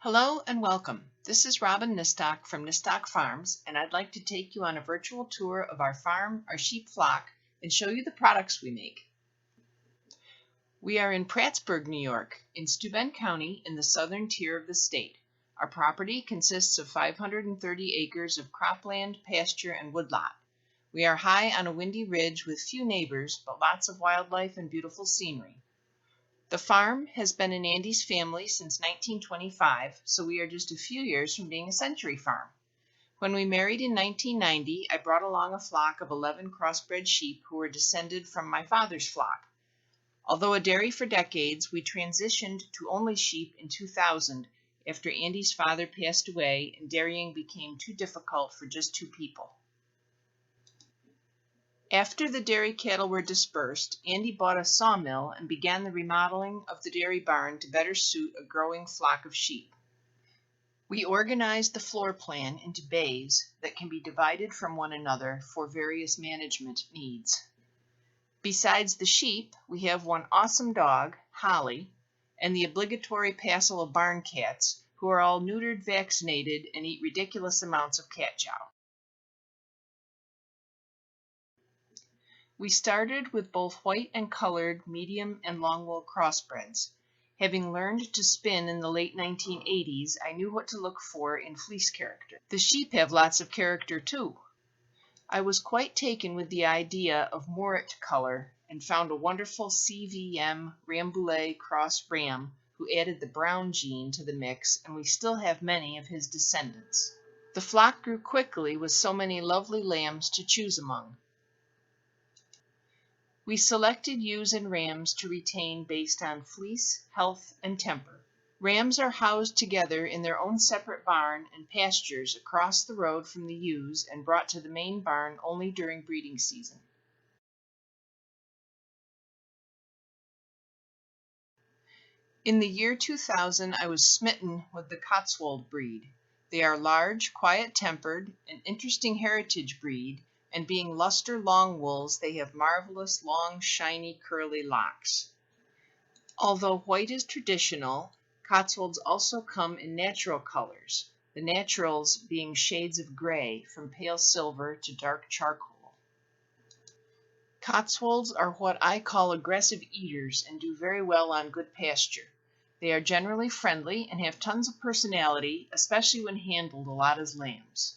Hello and welcome. This is Robin Nistock from Nistock Farms, and I'd like to take you on a virtual tour of our farm, our sheep flock, and show you the products we make. We are in Prattsburg, New York, in Steuben County in the southern tier of the state. Our property consists of 530 acres of cropland, pasture, and woodlot. We are high on a windy ridge with few neighbors, but lots of wildlife and beautiful scenery. The farm has been in Andy's family since 1925, so we are just a few years from being a century farm. When we married in 1990, I brought along a flock of 11 crossbred sheep who were descended from my father's flock. Although a dairy for decades, we transitioned to only sheep in 2000 after Andy's father passed away and dairying became too difficult for just two people. After the dairy cattle were dispersed, Andy bought a sawmill and began the remodeling of the dairy barn to better suit a growing flock of sheep. We organized the floor plan into bays that can be divided from one another for various management needs. Besides the sheep, we have one awesome dog, Holly, and the obligatory passel of barn cats, who are all neutered, vaccinated, and eat ridiculous amounts of cat chow. We started with both white and colored medium and long wool crossbreds. Having learned to spin in the late 1980s, I knew what to look for in fleece character. The sheep have lots of character too. I was quite taken with the idea of Moorit color and found a wonderful CVM Rambouillet cross ram who added the brown gene to the mix, and we still have many of his descendants. The flock grew quickly with so many lovely lambs to choose among. We selected ewes and rams to retain based on fleece, health, and temper. Rams are housed together in their own separate barn and pastures across the road from the ewes and brought to the main barn only during breeding season. In the year 2000, I was smitten with the Cotswold breed. They are large, quiet-tempered, an interesting heritage breed, and being luster long wools, they have marvelous, long, shiny, curly locks. Although white is traditional, Cotswolds also come in natural colors, the naturals being shades of gray from pale silver to dark charcoal. Cotswolds are what I call aggressive eaters and do very well on good pasture. They are generally friendly and have tons of personality, especially when handled a lot as lambs.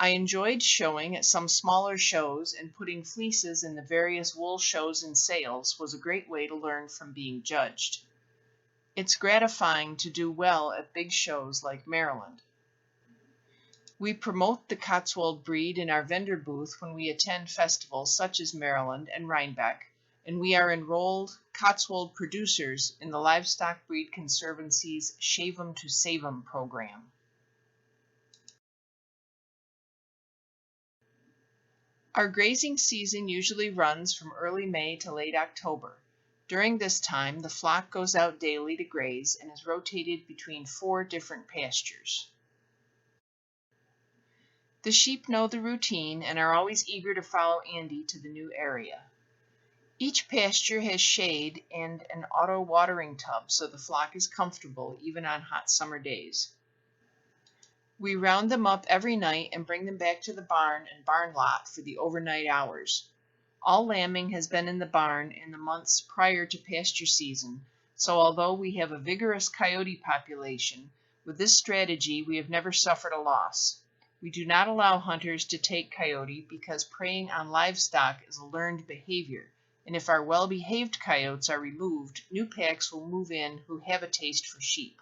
I enjoyed showing at some smaller shows, and putting fleeces in the various wool shows and sales was a great way to learn from being judged. It's gratifying to do well at big shows like Maryland. We promote the Cotswold breed in our vendor booth when we attend festivals such as Maryland and Rhinebeck, and we are enrolled Cotswold producers in the Livestock Breed Conservancy's Shave 'em to Save 'em program. Our grazing season usually runs from early May to late October. During this time, the flock goes out daily to graze and is rotated between 4 different pastures. The sheep know the routine and are always eager to follow Andy to the new area. Each pasture has shade and an auto watering tub, so the flock is comfortable even on hot summer days. We round them up every night and bring them back to the barn and barn lot for the overnight hours. All lambing has been in the barn in the months prior to pasture season, so although we have a vigorous coyote population, with this strategy we have never suffered a loss. We do not allow hunters to take coyote because preying on livestock is a learned behavior, and if our well-behaved coyotes are removed, new packs will move in who have a taste for sheep.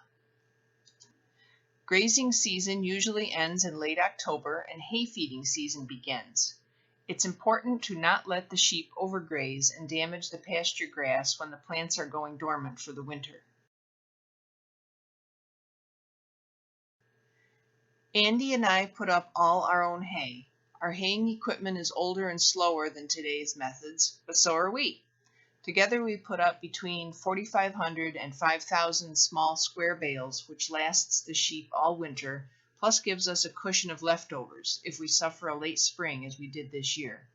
Grazing season usually ends in late October and hay feeding season begins. It's important to not let the sheep overgraze and damage the pasture grass when the plants are going dormant for the winter. Andy and I put up all our own hay. Our haying equipment is older and slower than today's methods, but so are we. Together we put up between 4,500 and 5,000 small square bales, which lasts the sheep all winter, plus gives us a cushion of leftovers if we suffer a late spring as we did this year.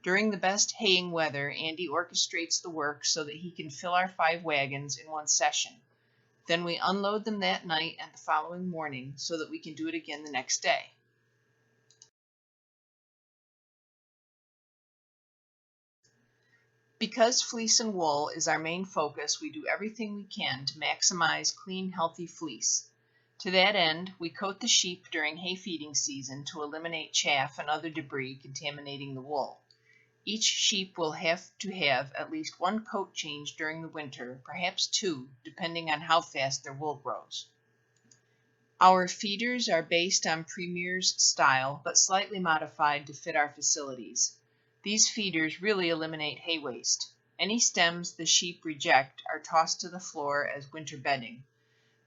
During the best haying weather, Andy orchestrates the work so that he can fill our 5 wagons in one session. Then we unload them that night and the following morning so that we can do it again the next day. Because fleece and wool is our main focus, we do everything we can to maximize clean, healthy fleece. To that end, we coat the sheep during hay feeding season to eliminate chaff and other debris contaminating the wool. Each sheep will have to have at least one coat change during the winter, perhaps two, depending on how fast their wool grows. Our feeders are based on Premier's style, but slightly modified to fit our facilities. These feeders really eliminate hay waste. Any stems the sheep reject are tossed to the floor as winter bedding.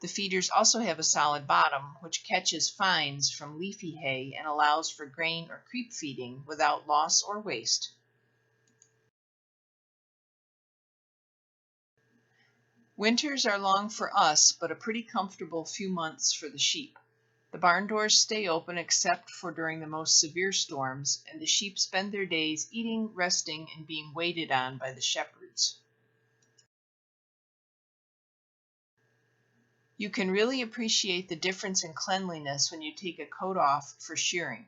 The feeders also have a solid bottom, which catches fines from leafy hay and allows for grain or creep feeding without loss or waste. Winters are long for us, but a pretty comfortable few months for the sheep. The barn doors stay open except for during the most severe storms, and the sheep spend their days eating, resting, and being waited on by the shepherds. You can really appreciate the difference in cleanliness when you take a coat off for shearing.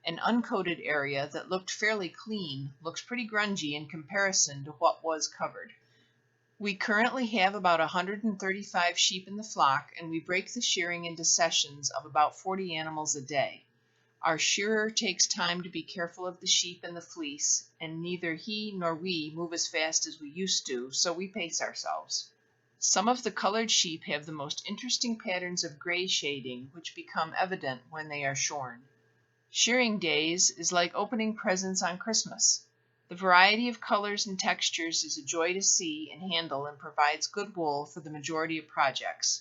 An uncoated area that looked fairly clean looks pretty grungy in comparison to what was covered. We currently have about 135 sheep in the flock, and we break the shearing into sessions of about 40 animals a day. Our shearer takes time to be careful of the sheep and the fleece, and neither he nor we move as fast as we used to, so we pace ourselves. Some of the colored sheep have the most interesting patterns of gray shading, which become evident when they are shorn. Shearing days is like opening presents on Christmas. The variety of colors and textures is a joy to see and handle and provides good wool for the majority of projects.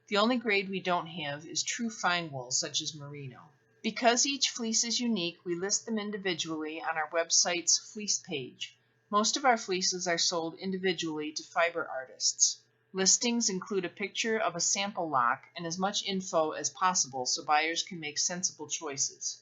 The only grade we don't have is true fine wool, such as merino. Because each fleece is unique, we list them individually on our website's fleece page. Most of our fleeces are sold individually to fiber artists. Listings include a picture of a sample lock and as much info as possible so buyers can make sensible choices.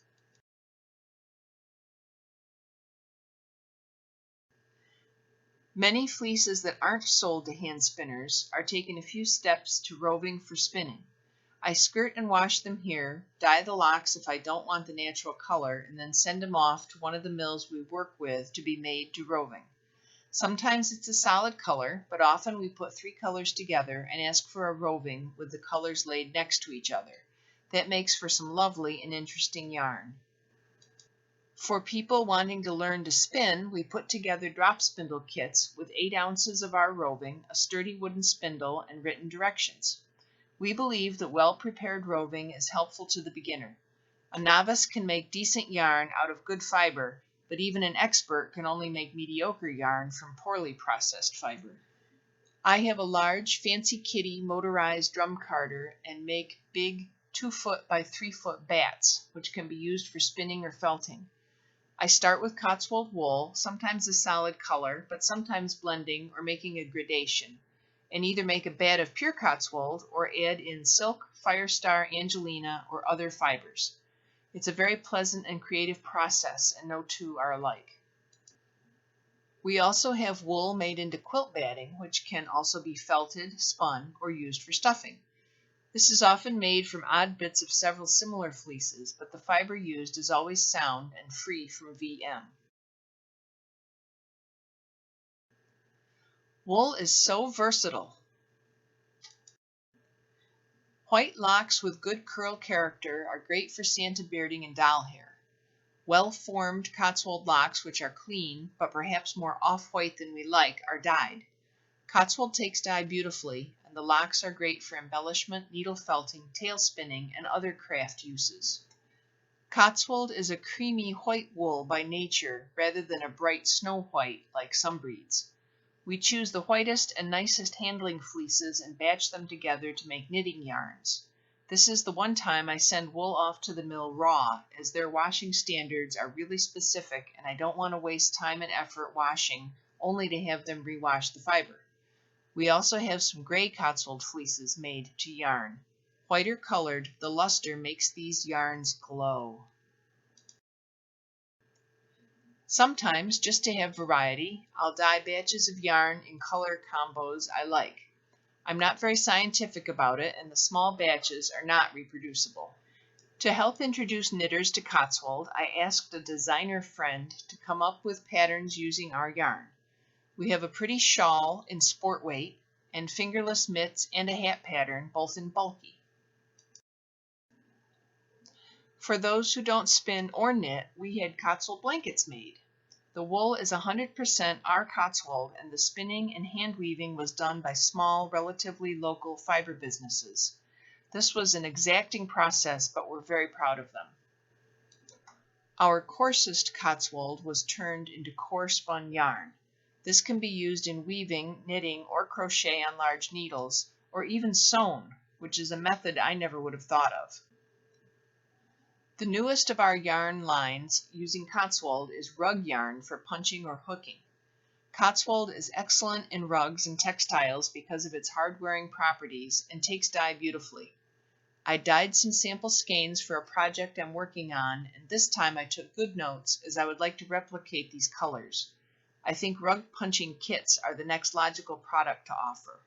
Many fleeces that aren't sold to hand spinners are taken a few steps to roving for spinning. I skirt and wash them here, dye the locks if I don't want the natural color, and then send them off to one of the mills we work with to be made to roving. Sometimes it's a solid color, but often we put three colors together and ask for a roving with the colors laid next to each other. That makes for some lovely and interesting yarn. For people wanting to learn to spin, we put together drop spindle kits with 8 ounces of our roving, a sturdy wooden spindle, and written directions. We believe that well-prepared roving is helpful to the beginner. A novice can make decent yarn out of good fiber, but even an expert can only make mediocre yarn from poorly processed fiber. I have a large Fancy Kitty motorized drum carder and make big 2-foot by 3-foot bats, which can be used for spinning or felting. I start with Cotswold wool, sometimes a solid color, but sometimes blending or making a gradation, and either make a bat of pure Cotswold or add in silk, Firestar, Angelina, or other fibers. It's a very pleasant and creative process, and no two are alike. We also have wool made into quilt batting, which can also be felted, spun, or used for stuffing. This is often made from odd bits of several similar fleeces, but the fiber used is always sound and free from VM. Wool is so versatile. White locks with good curl character are great for Santa bearding and doll hair. Well-formed Cotswold locks, which are clean, but perhaps more off-white than we like, are dyed. Cotswold takes dye beautifully, and the locks are great for embellishment, needle felting, tail spinning, and other craft uses. Cotswold is a creamy white wool by nature rather than a bright snow white like some breeds. We choose the whitest and nicest handling fleeces and batch them together to make knitting yarns. This is the one time I send wool off to the mill raw, as their washing standards are really specific and I don't want to waste time and effort washing only to have them rewash the fiber. We also have some gray Cotswold fleeces made to yarn. Whiter colored, the luster makes these yarns glow. Sometimes, just to have variety, I'll dye batches of yarn in color combos I like. I'm not very scientific about it, and the small batches are not reproducible. To help introduce knitters to Cotswold, I asked a designer friend to come up with patterns using our yarn. We have a pretty shawl in sport weight, and fingerless mitts and a hat pattern, both in bulky. For those who don't spin or knit, we had Cotswold blankets made. The wool is 100% our Cotswold, and the spinning and hand weaving was done by small, relatively local fiber businesses. This was an exacting process, but we're very proud of them. Our coarsest Cotswold was turned into core spun yarn. This can be used in weaving, knitting, or crochet on large needles, or even sewn, which is a method I never would have thought of. The newest of our yarn lines using Cotswold is rug yarn for punching or hooking. Cotswold is excellent in rugs and textiles because of its hard-wearing properties and takes dye beautifully. I dyed some sample skeins for a project I'm working on, and this time I took good notes as I would like to replicate these colors. I think rug punching kits are the next logical product to offer.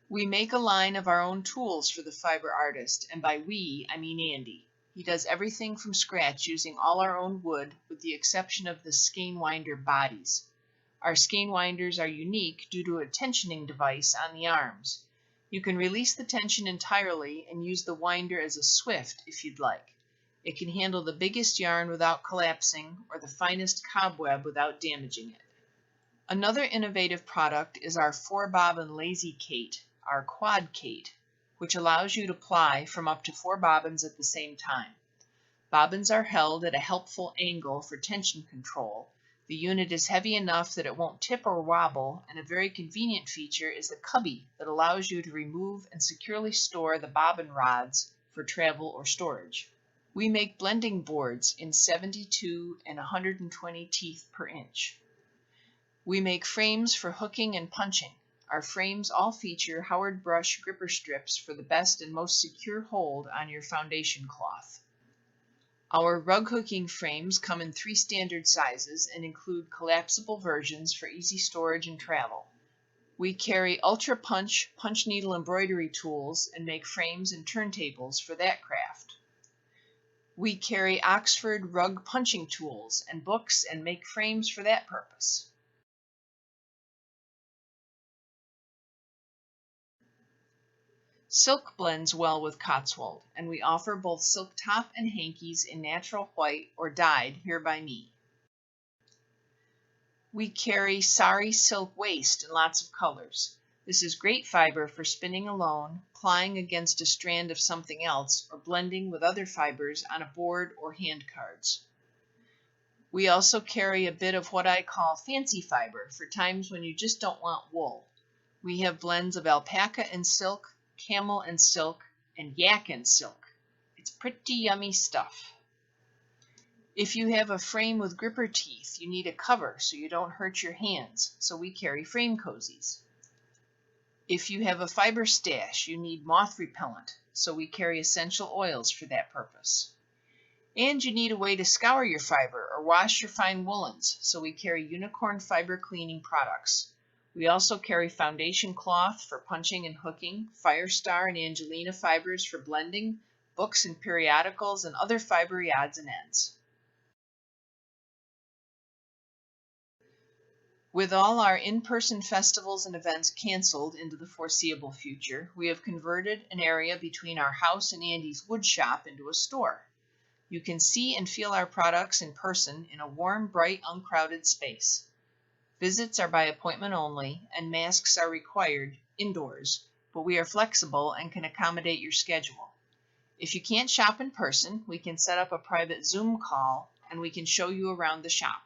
We make a line of our own tools for the fiber artist, and by we, I mean Andy. He does everything from scratch using all our own wood, with the exception of the skein winder bodies. Our skein winders are unique due to a tensioning device on the arms. You can release the tension entirely and use the winder as a swift if you'd like. It can handle the biggest yarn without collapsing or the finest cobweb without damaging it. Another innovative product is our 4-bobbin lazy Kate, our quad Kate, which allows you to ply from up to 4 bobbins at the same time. Bobbins are held at a helpful angle for tension control. The unit is heavy enough that it won't tip or wobble, and a very convenient feature is the cubby that allows you to remove and securely store the bobbin rods for travel or storage. We make blending boards in 72 and 120 teeth per inch. We make frames for hooking and punching. Our frames all feature Howard brush gripper strips for the best and most secure hold on your foundation cloth. Our rug hooking frames come in 3 standard sizes and include collapsible versions for easy storage and travel. We carry Ultra Punch punch needle embroidery tools and make frames and turntables for that craft. We carry Oxford rug punching tools and books and make frames for that purpose. Silk blends well with Cotswold, and we offer both silk top and hankies in natural white or dyed here by me. We carry sari silk waist in lots of colors. This is great fiber for spinning alone, plying against a strand of something else, or blending with other fibers on a board or hand cards. We also carry a bit of what I call fancy fiber for times when you just don't want wool. We have blends of alpaca and silk, camel and silk, and yak and silk. It's pretty yummy stuff. If you have a frame with gripper teeth, you need a cover so you don't hurt your hands, so we carry frame cozies. If you have a fiber stash, you need moth repellent, so we carry essential oils for that purpose. And you need a way to scour your fiber or wash your fine woolens, so we carry unicorn fiber cleaning products. We also carry foundation cloth for punching and hooking, Firestar and Angelina fibers for blending, books and periodicals, and other fibery odds and ends. With all our in-person festivals and events canceled into the foreseeable future, we have converted an area between our house and Andy's wood shop into a store. You can see and feel our products in person in a warm, bright, uncrowded space. Visits are by appointment only, and masks are required indoors, but we are flexible and can accommodate your schedule. If you can't shop in person, we can set up a private Zoom call, and we can show you around the shop.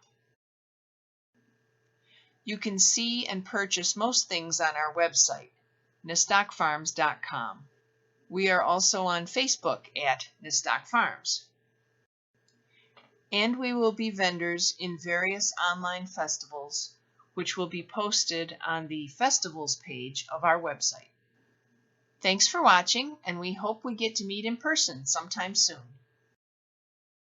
You can see and purchase most things on our website, nistockfarms.com. We are also on Facebook at Nistock Farms. And we will be vendors in various online festivals, which will be posted on the festivals page of our website. Thanks for watching, and we hope we get to meet in person sometime soon.